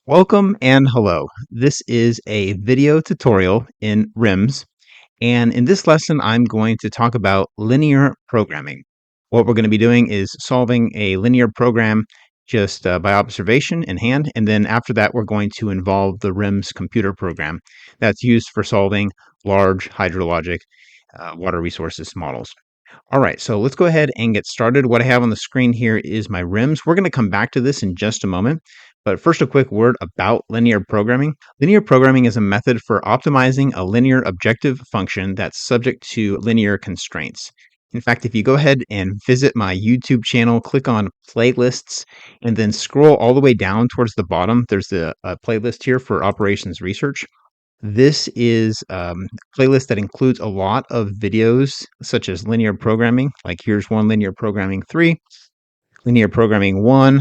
Welcome and hello. This is a video tutorial in WRIMS, and in this lesson, I'm going to talk about linear programming. What we're going to be doing is solving a linear program just by observation in hand, and then after that, we're going to involve the WRIMS computer program that's used for solving large hydrologic water resources models. All right, so let's go ahead and get started. What I have on the screen here is my RIMS. We're going to come back to this in just a moment. But first, a quick word about linear programming. Linear programming is a method for optimizing a linear objective function that's subject to linear constraints. In fact, if you go ahead and visit my YouTube channel, click on playlists, and then scroll all the way down towards the bottom, there's a playlist here for operations research. This is a playlist that includes a lot of videos such as linear programming. Like here's one linear programming 3, linear programming 1,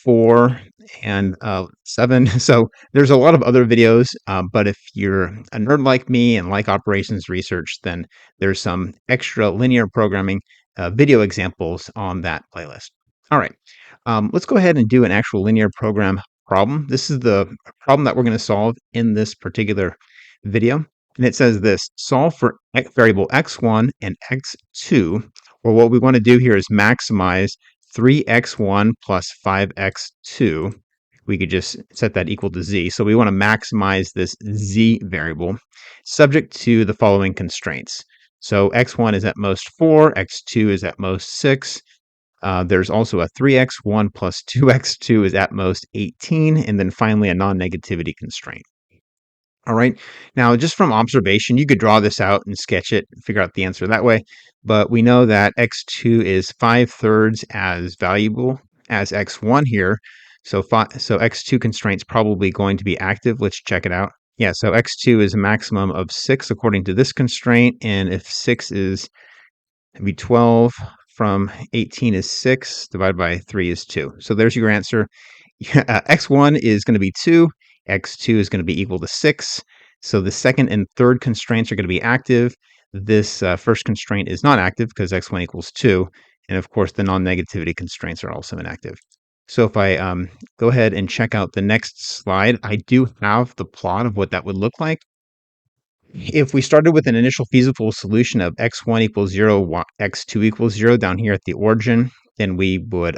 4, and 7. So there's a lot of other videos, but if you're a nerd like me and like operations research, then there's some extra linear programming video examples on that playlist. All right, let's go ahead and do an actual linear program problem. This is the problem that we're going to solve in this particular video. And it says this: solve for variable x1 and x2. Well, what we want to do here is maximize 3x1 plus 5x2. We could just set that equal to z. So we want to maximize this z variable subject to the following constraints. So x1 is at most 4, x2 is at most 6. There's also a 3x1 plus 2x2 is at most 18. And then finally, a non-negativity constraint. All right. Now, just from observation, you could draw this out and sketch it, figure out the answer that way. But we know that x2 is 5/3 as valuable as x1 here. So x2 constraint's probably going to be active. Let's check it out. Yeah, so x2 is a maximum of 6 according to this constraint. And if 6 is maybe 12 from 18 is 6, divided by 3 is 2. So there's your answer. X1 is going to be 2. X2 is going to be equal to 6. So the second and third constraints are going to be active. This first constraint is not active because x1 equals 2. And of course, the non-negativity constraints are also inactive. So if I go ahead and check out the next slide, I do have the plot of what that would look like. If we started with an initial feasible solution of x1 equals 0, x2 equals 0 down here at the origin, then we would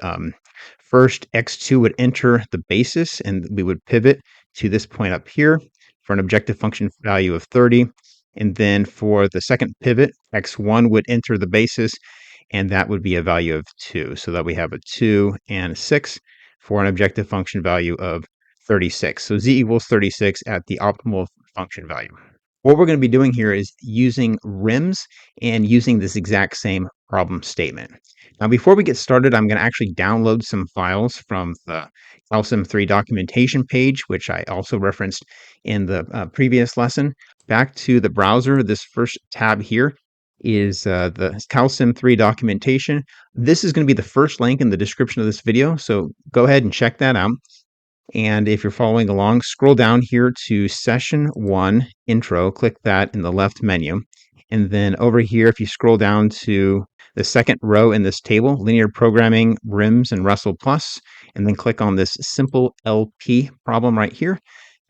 first x2 would enter the basis and we would pivot to this point up here for an objective function value of 30. And then for the second pivot, x1 would enter the basis and that would be a value of 2. So that we have a 2 and a 6 for an objective function value of 36. So z equals 36 at the optimal function value. What we're going to be doing here is using RIMS and using this exact same problem statement. Now, before we get started, I'm going to actually download some files from the Calsim 3 documentation page, which I also referenced in the previous lesson. Back to the browser, this first tab here is the Calsim 3 documentation. This is going to be the first link in the description of this video, so go ahead and check that out. And if you're following along, scroll down here to session 1 intro, click that in the left menu. And then over here, if you scroll down to the second row in this table, linear programming, WRIMS and WRESL plus, and then click on this simple LP problem right here,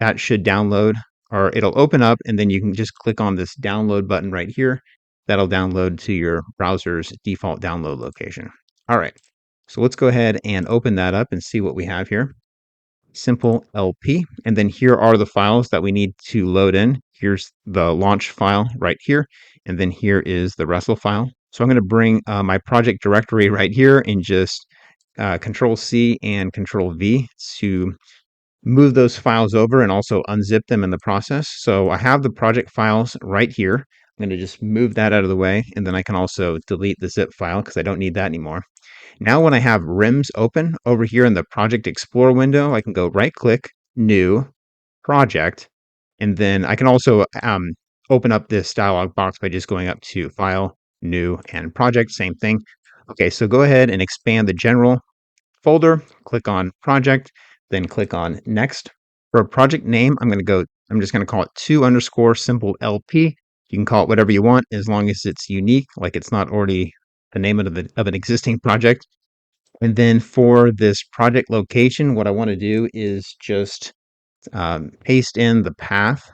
that should download, or it'll open up, and then you can just click on this download button right here. That'll download to your browser's default download location. All right, so let's go ahead and open that up and see what we have here. Simple LP, and then here are the files that we need to load in. Here's the launch file right here, and then here is the WRESL file. So I'm going to bring my project directory right here and just Control C and Control V to move those files over and also unzip them in the process. So I have the project files right here. I'm going to just move that out of the way, and then I can also delete the zip file because I don't need that anymore. Now when I have RIMS open over here in the Project Explorer window, I can go right-click, New, Project, and then I can also open up this dialog box by just going up to File, New, and Project, same thing. Okay, so go ahead and expand the general folder, click on Project, then click on Next. For a project name, I'm just going to call it 2_simple LP. You can call it whatever you want as long as it's unique, like it's not already the name of an existing project. And then for this project location, what I want to do is just paste in the path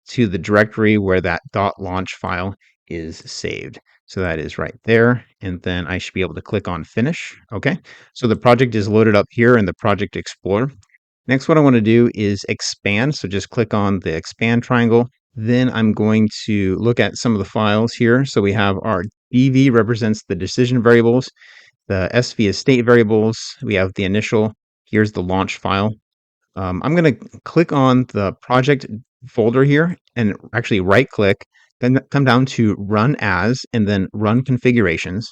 to the directory where that .launch file is saved. So that is right there. And then I should be able to click on finish. Okay. So the project is loaded up here in the Project Explorer. Next, what I want to do is expand. So just click on the expand triangle. Then I'm going to look at some of the files here. So we have our DV represents the decision variables. The SV is state variables. We have the initial. Here's the launch file. I'm going to click on the project folder here and actually right click, then come down to run as, and then run configurations.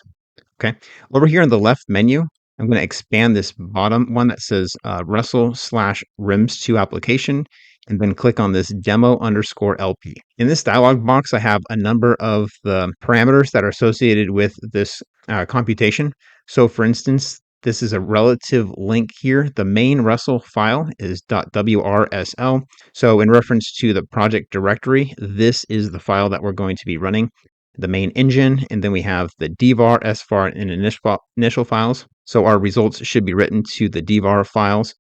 Okay. Over here in the left menu, I'm going to expand this bottom one that says WRESL/RIMS2 application, and then click on this demo_LP. In this dialog box, I have a number of the parameters that are associated with this computation. So for instance, this is a relative link here. The main RESL file is .WRSL. So in reference to the project directory, this is the file that we're going to be running, the main engine, and then we have the dvar, svar, and initial files. So our results should be written to the dvar files,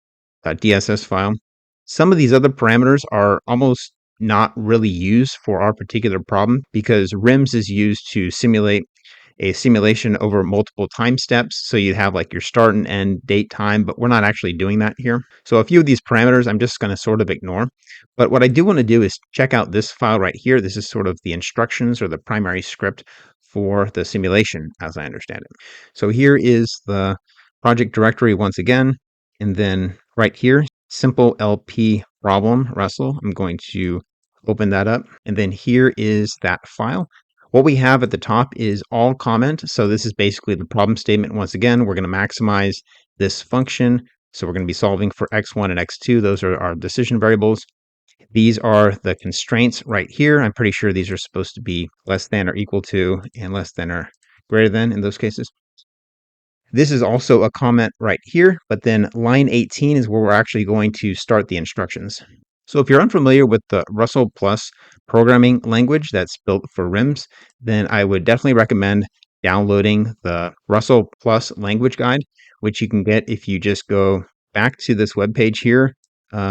DSS file. Some of these other parameters are almost not really used for our particular problem because RIMS is used to simulate a simulation over multiple time steps. So you have like your start and end date time, but we're not actually doing that here. So a few of these parameters I'm just going to sort of ignore. But what I do want to do is check out this file right here. This is sort of the instructions or the primary script for the simulation as I understand it. So here is the project directory once again. And then right here, simple LP problem RESL. I'm going to open that up. And then here is that file. What we have at the top is all comment. So this is basically the problem statement. Once again, we're going to maximize this function. So we're going to be solving for x1 and x2. Those are our decision variables. These are the constraints right here. I'm pretty sure these are supposed to be less than or equal to and less than or greater than in those cases. This is also a comment right here, but then line 18 is where we're actually going to start the instructions. So if you're unfamiliar with the RESL Plus programming language that's built for RIMS, then I would definitely recommend downloading the RESL Plus language guide, which you can get if you just go back to this webpage here.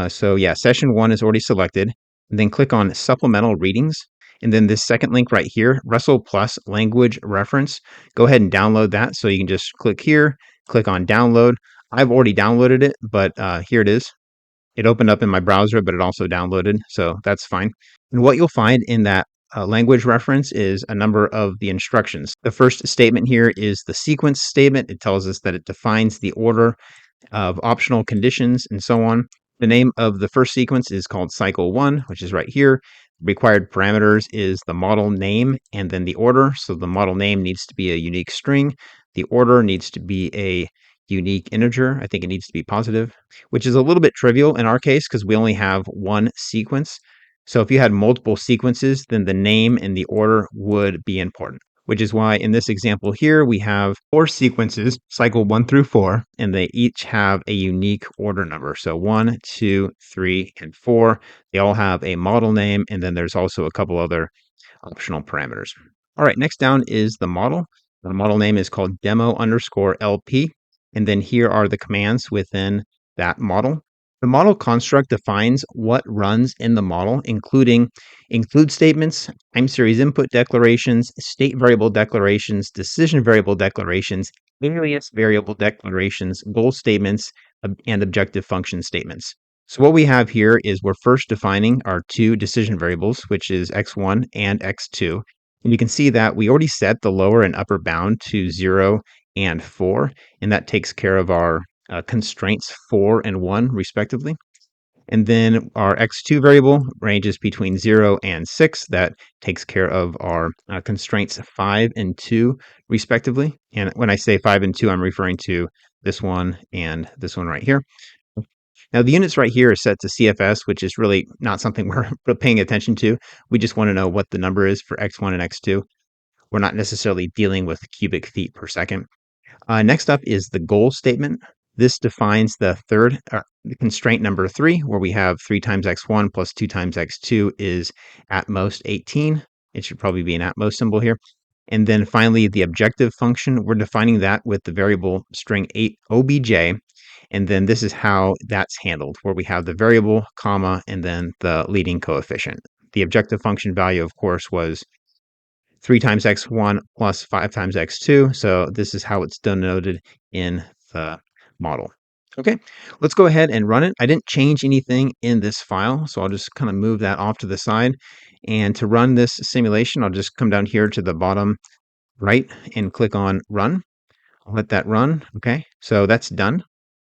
So yeah, session 1 is already selected, and then click on supplemental readings. And then this second link right here, RESL Plus language reference, go ahead and download that. So you can just click here, click on download. I've already downloaded it, but here it is. It opened up in my browser, but it also downloaded, so that's fine. And what you'll find in that language reference is a number of the instructions. The first statement here is the sequence statement. It tells us that it defines the order of optional conditions and so on. The name of the first sequence is called cycle 1, which is right here. Required parameters is the model name and then the order. So the model name needs to be a unique string. The order needs to be a unique integer. I think it needs to be positive, which is a little bit trivial in our case because we only have one sequence. So if you had multiple sequences, then the name and the order would be important, which is why in this example here, we have 4 sequences, cycle 1 through 4, and they each have a unique order number. So 1, 2, 3, and 4, they all have a model name, and then there's also a couple other optional parameters. All right, next down is the model. The model name is called demo_LP, and then here are the commands within that model. The model construct defines what runs in the model, including include statements, time series input declarations, state variable declarations, decision variable declarations, alias variable declarations, goal statements, and objective function statements. So what we have here is we're first defining our 2 decision variables, which is x1 and x2. And you can see that we already set the lower and upper bound to 0 and 4, and that takes care of our constraints 4 and 1 respectively. And then our x2 variable ranges between 0 and 6. That takes care of our constraints 5 and 2 respectively. And when I say 5 and 2, I'm referring to this one and this one right here. Now the units right here are set to CFS, which is really not something we're paying attention to. We just want to know what the number is for x1 and x2. We're not necessarily dealing with cubic feet per second. Next up is the goal statement. This defines the third constraint number 3, where we have 3 times x1 plus 2 times x2 is at most 18. It should probably be an at most symbol here. And then finally, the objective function, we're defining that with the variable string 8 obj. And then this is how that's handled, where we have the variable, comma, and then the leading coefficient. The objective function value, of course, was 3 times x1 plus 5 times x2. So this is how it's denoted in the model. Okay, let's go ahead and run it. I didn't change anything in this file, so I'll just kind of move that off to the side. And to run this simulation, I'll just come down here to the bottom right and click on Run. I'll let that run. Okay, so that's done.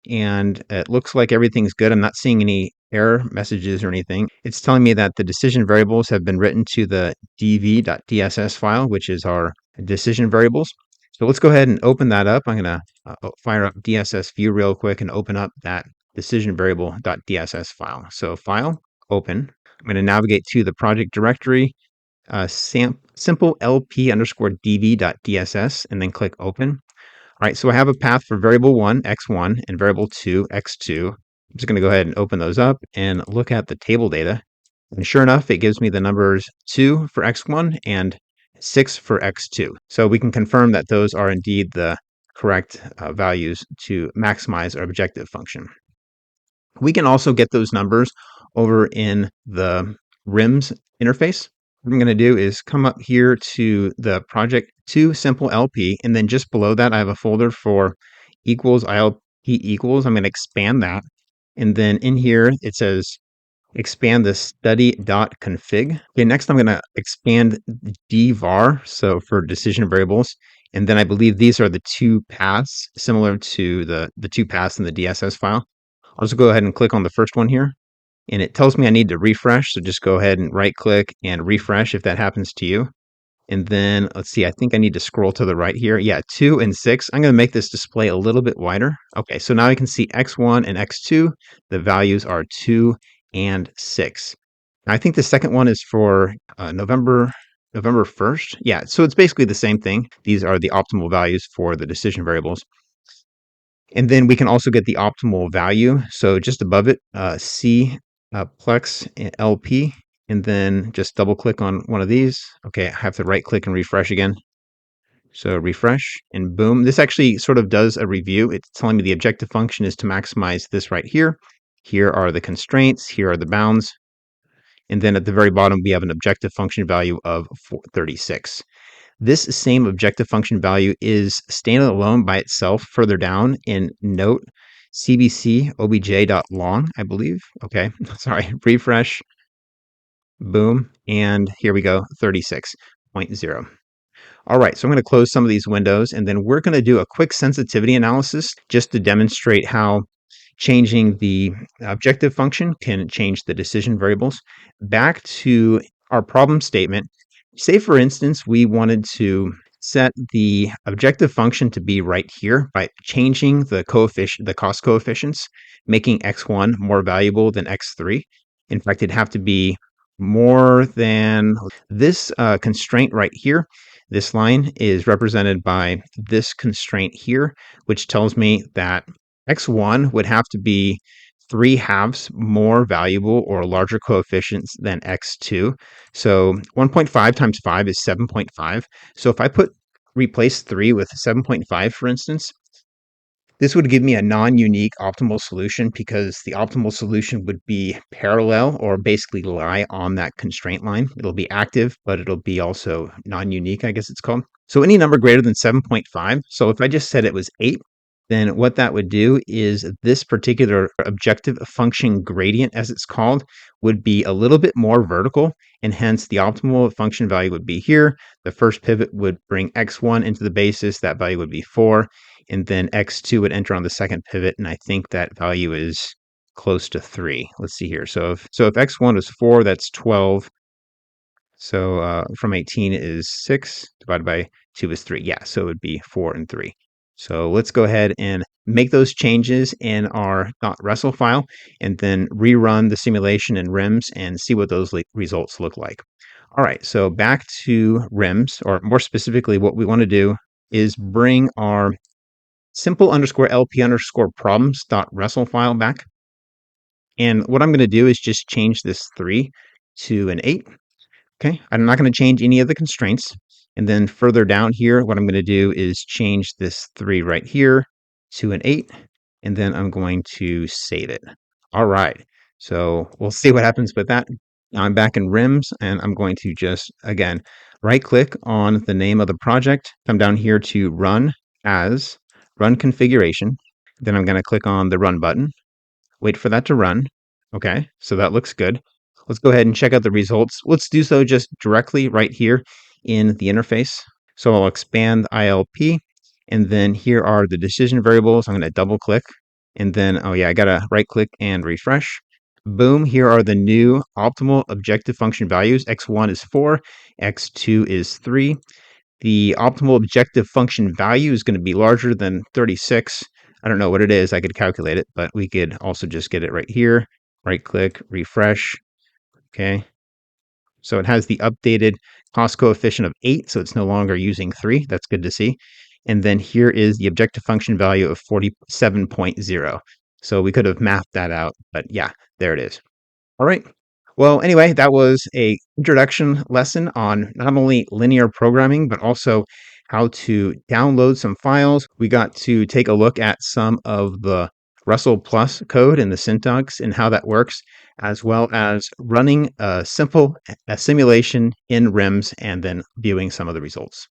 And it looks like everything's good. I'm not seeing any error messages or anything. It's telling me that the decision variables have been written to the dv.dss file, which is our decision variables. So let's go ahead and open that up. I'm going to fire up DSS view real quick and open up that decision variable.dss file. So file, open. I'm going to navigate to the project directory, simple lp underscore dv.dss, and then click open. All right, so I have a path for variable 1, x1, and variable 2, x2. I'm just going to go ahead and open those up and look at the table data. And sure enough, it gives me the numbers 2 for x1 and 6 for x2. So we can confirm that those are indeed the correct values to maximize our objective function. We can also get those numbers over in the WRIMS interface. What I'm going to do is come up here to the project to simple LP, and then just below that, I have a folder for equals ILP equals. I'm going to expand that. And then in here, it says expand the study.config. Okay, next I'm going to expand dvar, so for decision variables. And then I believe these are the two paths, similar to the two paths in the DSS file. I'll just go ahead and click on the first one here. And it tells me I need to refresh. So just go ahead and right click and refresh if that happens to you. And then let's see, I think I need to scroll to the right here. Yeah, 2 and 6. I'm going to make this display a little bit wider. Okay, so now I can see x1 and x2. The values are 2 and 6. Now, I think the second one is for November 1st. Yeah, so it's basically the same thing. These are the optimal values for the decision variables. And then we can also get the optimal value. So just above it, C Plex LP, and then just double click on one of these. Okay, I have to right click and refresh again. So refresh and boom. This actually sort of does a review. It's telling me the objective function is to maximize this right here. Here are the constraints. Here are the bounds. And then at the very bottom, we have an objective function value of 36. This same objective function value is standalone by itself further down in note cbc obj.long, I believe. Okay, sorry, refresh, boom, and here we go, 36.0. All right, so I'm going to close some of these windows, and then we're going to do a quick sensitivity analysis just to demonstrate how changing the objective function can change the decision variables. Back to our problem statement. Say, for instance, we wanted to set the objective function to be right here by changing the cost coefficients, making x1 more valuable than x3. In fact, it'd have to be more than this constraint right here. This line is represented by this constraint here, which tells me that x1 would have to be 3/2 more valuable or larger coefficients than x2. So 1.5 times 5 is 7.5. So if I replace 3 with 7.5, for instance, this would give me a non-unique optimal solution because the optimal solution would be parallel or basically lie on that constraint line. It'll be active, but it'll be also non-unique, I guess it's called. So any number greater than 7.5. So if I just said it was 8, then what that would do is this particular objective function gradient, as it's called, would be a little bit more vertical, and hence the optimal function value would be here. The first pivot would bring x1 into the basis. That value would be 4. And then x2 would enter on the second pivot, and I think that value is close to 3. Let's see here. So if x1 is 4, that's 12. So from 18 is 6, divided by 2 is 3. Yeah, so it would be 4 and 3. So let's go ahead and make those changes in our .wresl file, and then rerun the simulation in WRIMS and see what those results look like. All right, so back to WRIMS, or more specifically, what we want to do is bring our simple underscore LP underscore problems.wresl file back. And what I'm going to do is just change this 3 to an 8. Okay, I'm not going to change any of the constraints. And then further down here, what I'm going to do is change this 3 right here to an 8. and then I'm going to save it. All right. So we'll see what happens with that. Now I'm back in RIMS, and I'm going to just, again, right click on the name of the project, come down here to run as, run configuration. Then I'm going to click on the run button, wait for that to run. Okay, so that looks good. Let's go ahead and check out the results. Let's do so just directly right here in the interface. So I'll expand ILP, and then here are the decision variables. I'm going to double click, and then, oh yeah, I got to right click and refresh. Boom, here are the new optimal objective function values. X1 is 4, X2 is 3. The optimal objective function value is going to be larger than 36. I don't know what it is. I could calculate it, but we could also just get it right here. Right click, refresh. Okay. So it has the updated cost coefficient of 8, so it's no longer using 3. That's good to see. And then here is the objective function value of 47.0. So we could have mapped that out, but yeah, there it is. All right. Well, anyway, that was a introduction lesson on not only linear programming, but also how to download some files. We got to take a look at some of the WRESL Plus code and the syntax and how that works, as well as running a simple simulation in RIMS and then viewing some of the results.